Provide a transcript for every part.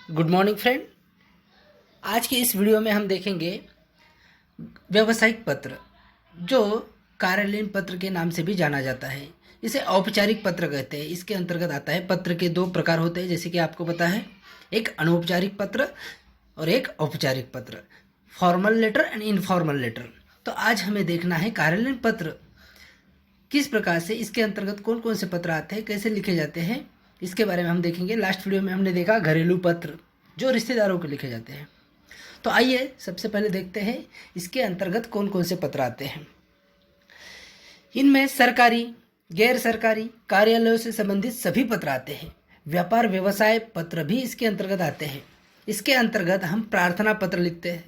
Good morning friend. आज की इस वीडियो में हम देखेंगे व्यावसायिक पत्र, जो कार्यालयीन पत्र के नाम से भी जाना जाता है। इसे औपचारिक पत्र कहते हैं। इसके अंतर्गत आता है। पत्र के दो प्रकार होते हैं, जैसे कि आपको पता है, एक अनौपचारिक पत्र और एक औपचारिक पत्र, formal letter and informal letter. तो आज हमें देखना है कार्यालयीन पत्र किस प्रकार से, इसके अंतर्गत कौन कौन से पत्र आते हैं, कैसे लिखे जाते हैं, इसके बारे में हम देखेंगे। लास्ट वीडियो में हमने देखा घरेलू पत्र, जो रिश्तेदारों को लिखे जाते हैं। तो आइए सबसे पहले देखते हैं इसके अंतर्गत कौन कौन से पत्र आते हैं। इनमें सरकारी, गैर सरकारी, कार्यालयों से संबंधित सभी पत्र आते हैं। व्यापार व्यवसाय पत्र भी इसके अंतर्गत आते हैं। इसके अंतर्गत हम प्रार्थना पत्र लिखते हैं,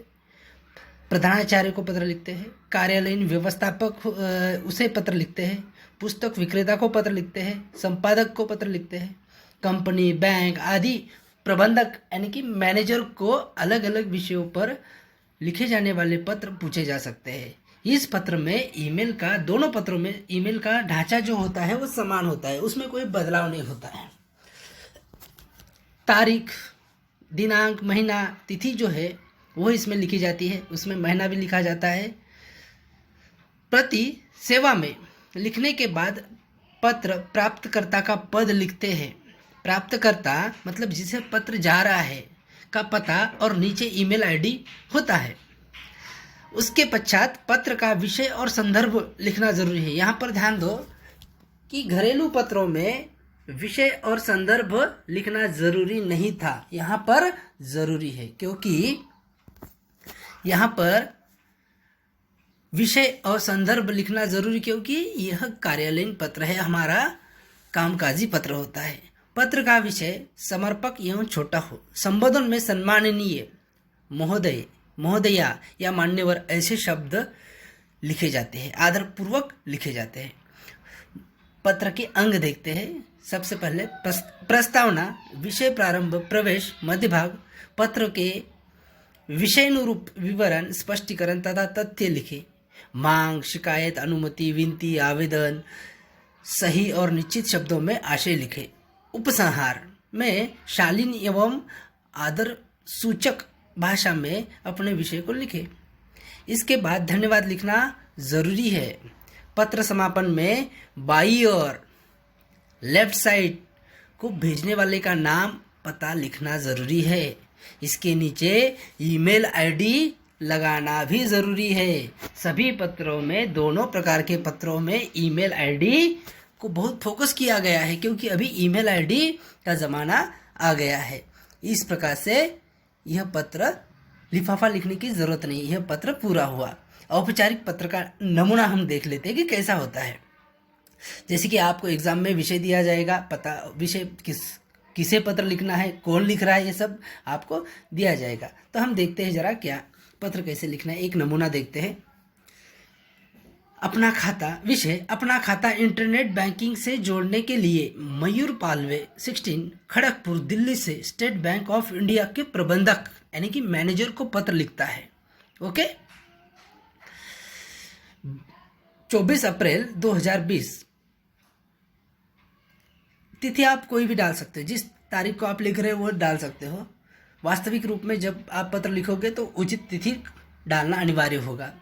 प्रधानाचार्य को पत्र लिखते हैं, कार्यालयीन व्यवस्थापक उसे पत्र लिखते हैं, पुस्तक विक्रेता को पत्र लिखते हैं, संपादक को पत्र लिखते हैं, कंपनी, बैंक आदि प्रबंधक यानी कि मैनेजर को अलग अलग विषयों पर लिखे जाने वाले पत्र पूछे जा सकते हैं। इस पत्र में ईमेल का, दोनों पत्रों में ईमेल का ढांचा जो होता है वो समान होता है, उसमें कोई बदलाव नहीं होता है। तारीख, दिनांक, महीना, तिथि जो है वो इसमें लिखी जाती है, उसमें महीना भी लिखा जाता है। प्रति सेवा में लिखने के बाद पत्र प्राप्तकर्ता का पद लिखते हैं। प्राप्तकर्ता मतलब जिसे पत्र जा रहा है का पता और नीचे ईमेल आईडी होता है। उसके पश्चात पत्र का विषय और संदर्भ लिखना जरूरी है। यहाँ पर ध्यान दो कि घरेलू पत्रों में विषय और संदर्भ लिखना जरूरी नहीं था, यहाँ पर जरूरी है, क्योंकि यहाँ पर विषय और संदर्भ लिखना जरूरी, क्योंकि यह कार्यालयीन पत्र है, हमारा कामकाजी पत्र होता है। पत्र का विषय समर्पक एवं छोटा हो। संबोधन में सम्माननीय, महोदय, महोदया या मान्यवर ऐसे शब्द लिखे जाते हैं, आदरपूर्वक लिखे जाते हैं। पत्र के अंग देखते हैं। सबसे पहले प्रस्तावना, विषय प्रारंभ, प्रवेश, मध्यभाग, पत्र के विषयानुरूप विवरण, स्पष्टीकरण तथा तथ्य लिखे। मांग, शिकायत, अनुमति, विनती, आवेदन सही और निश्चित शब्दों में आशय लिखे। उपसंहार में शालीन एवं आदर सूचक भाषा में अपने विषय को लिखे। इसके बाद धन्यवाद लिखना जरूरी है। पत्र समापन में बाईं ओर लेफ्ट साइड को भेजने वाले का नाम, पता लिखना जरूरी है। इसके नीचे ईमेल आईडी लगाना भी जरूरी है। सभी पत्रों में, दोनों प्रकार के पत्रों में ईमेल आईडी को बहुत फोकस किया गया है, क्योंकि अभी ईमेल आईडी का ज़माना आ गया है। इस प्रकार से यह पत्र, लिफाफा लिखने की ज़रूरत नहीं, यह पत्र पूरा हुआ। औपचारिक पत्र का नमूना हम देख लेते हैं कि कैसा होता है। जैसे कि आपको एग्जाम में विषय दिया जाएगा, पता विषय किसे पत्र लिखना है, कौन लिख रहा है, ये सब आपको दिया जाएगा। तो हम देखते हैं जरा क्या पत्र कैसे लिखना है। एक नमूना देखते हैं। अपना खाता, विषय अपना खाता इंटरनेट बैंकिंग से जोड़ने के लिए मयूर पालवे 16 खड़गपुर दिल्ली से स्टेट बैंक ऑफ इंडिया के प्रबंधक यानी कि मैनेजर को पत्र लिखता है। ओके, 24 अप्रैल 2020। तिथि आप कोई भी डाल सकते हो, जिस तारीख को आप लिख रहे हो वो डाल सकते हो। वास्तविक रूप में जब आप पत्र लिखोगे तो उचित तिथि डालना अनिवार्य होगा।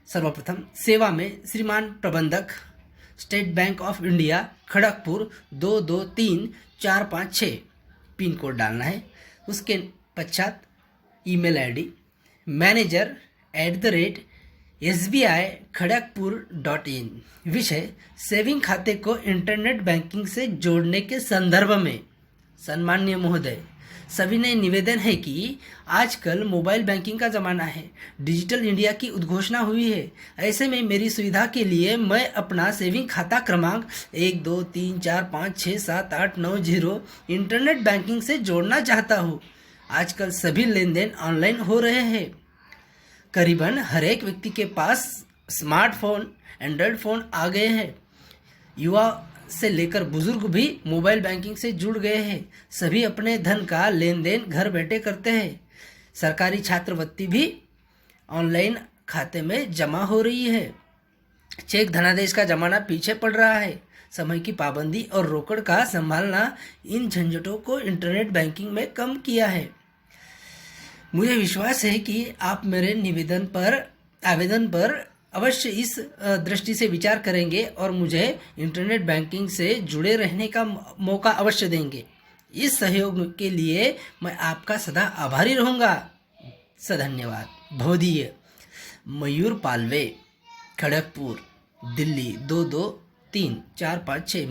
सर्वप्रथम सेवा में श्रीमान प्रबंधक, state bank of India, Kharagpur 223456 pin code डालना है। उसके पश्चात ईमेल आईडी मैनेजर @SBI खड़गपुर.in। विषय सेविंग खाते को इंटरनेट बैंकिंग से जोड़ने के संदर्भ में सम्माननीय महोदय, सविनय निवेदन है कि आजकल मोबाइल बैंकिंग का ज़माना है, डिजिटल इंडिया की उद्घोषणा हुई है। ऐसे में मेरी सुविधा के लिए मैं अपना सेविंग खाता क्रमांक 1234567890 इंटरनेट बैंकिंग से जोड़ना चाहता हूँ। आजकल सभी लेन देन ऑनलाइन हो रहे हैं। करीबन हर एक व्यक्ति के पास स्मार्टफोन, एंड्रॉयड फ़ोन आ गए हैं। युवा से लेकर बुजुर्ग भी मोबाइल बैंकिंग से जुड़ गए हैं। सभी अपने धन का लेन देन घर बैठे करते हैं। सरकारी छात्रवृत्ति भी ऑनलाइन खाते में जमा हो रही है। चेक धनादेश का जमाना पीछे पड़ रहा है। समय की पाबंदी और रोकड़ का संभालना, इन झंझटों को इंटरनेट बैंकिंग में कम किया है। मुझे विश्वास है कि आप मेरे आवेदन पर अवश्य इस दृष्टि से विचार करेंगे और मुझे इंटरनेट बैंकिंग से जुड़े रहने का मौका अवश्य देंगे। इस सहयोग के लिए मैं आपका सदा आभारी रहूँगा। धन्यवाद। भवदीय मयूर पालवे, खड़गपुर, दिल्ली 223456,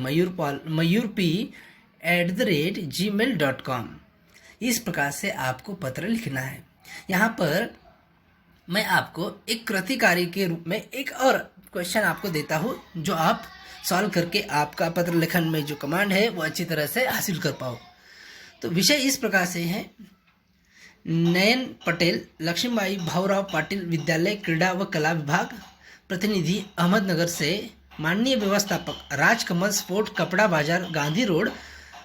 mayurp@gmail.com। इस प्रकार से आपको पत्र लिखना है। यहाँ पर मैं आपको एक कृतिकारी के रूप में एक और क्वेश्चन आपको देता हूँ, जो आप सॉल्व करके आपका पत्र लेखन में जो कमांड है वो अच्छी तरह से हासिल कर पाओ। तो विषय इस प्रकार से है, नयन पटेल, लक्ष्मीबाई भाऊराव पाटिल विद्यालय, क्रीड़ा व कला विभाग, प्रतिनिधि अहमदनगर से माननीय व्यवस्थापक राजकमल स्पोर्ट कपड़ा बाजार, गांधी रोड,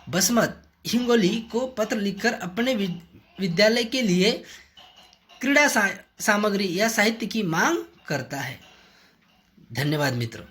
बसमत, हिंगोली को पत्र लिखकर अपने विद्यालय के लिए क्रीड़ा सामग्री या साहित्य की मांग करता है। धन्यवाद मित्रों।